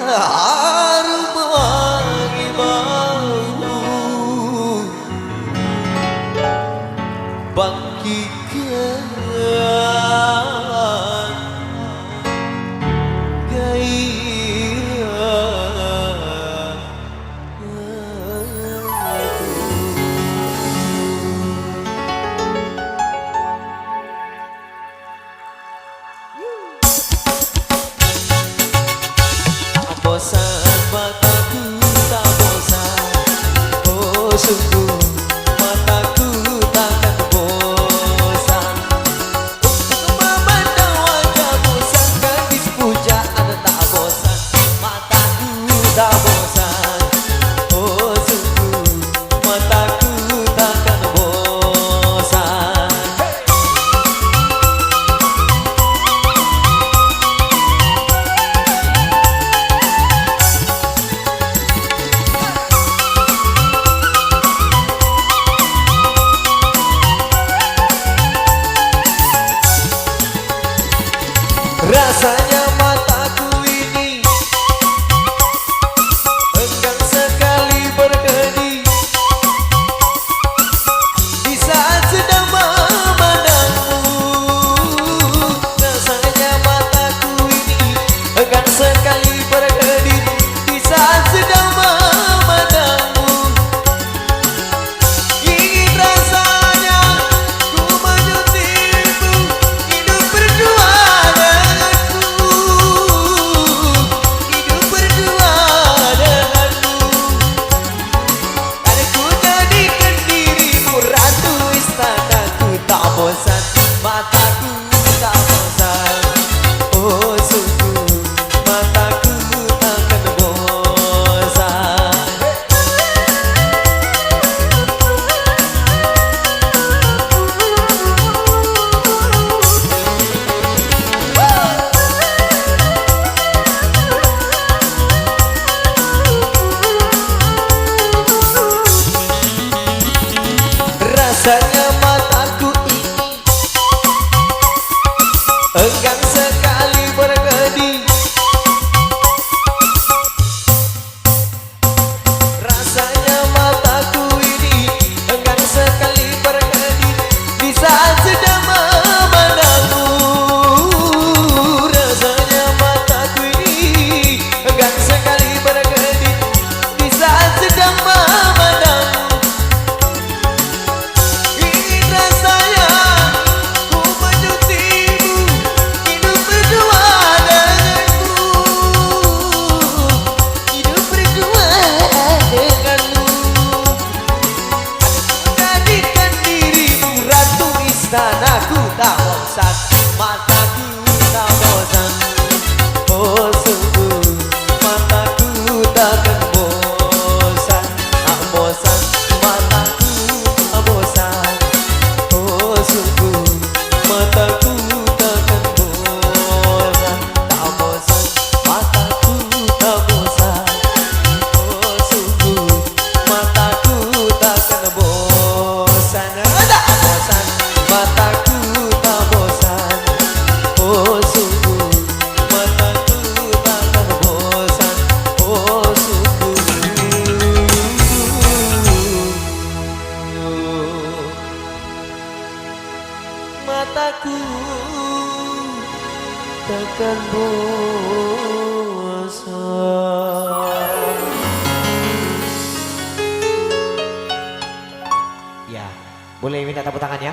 harum wangi bau bagikan gairah bosan mataku tak bosan, oh sungguh mataku takkan bosan untuk memandang wajahmu sang gadis pujaan. Tak bosan mataku tak bosan, oh sungguh mataku takkan bosan. Rasanya mataku ini enggan sekali berkedip di saat sedang memandangmu. Rasanya mataku ini enggan sekali berkedip di saat sedang memandangmu. Ingin rasanya ku menyuntikmu hidup berdua. Bosan mataku tak bosan, oh sungguh mataku takkan bosan. Rasanya mataku enggan sekali berkedip. Rasanya mataku ini enggan sekali berkedip di saat sedang memandangmu. Rasanya mataku ini enggan sekali berkedip di saat sedang memandangmu. Ingin rasanya ku menyuntikmu hidup berdua denganmu, hidup berdua denganmu. Aku jadikan dirimu ratu istanaku. Tak bosan mataku tak bosan, oh sungguh mataku takkan bosan. Tak bosan mataku tak bosan, oh sungguh mataku takkan bosan. Tak bosan mataku tak bosan, oh sungguh mataku takkan bosan. Tak bosan mataku tak bosan, oh sungguh mataku takkan bosan, oh sungguh mataku takkan bosan. Ya, boleh minta tepuk tangannya?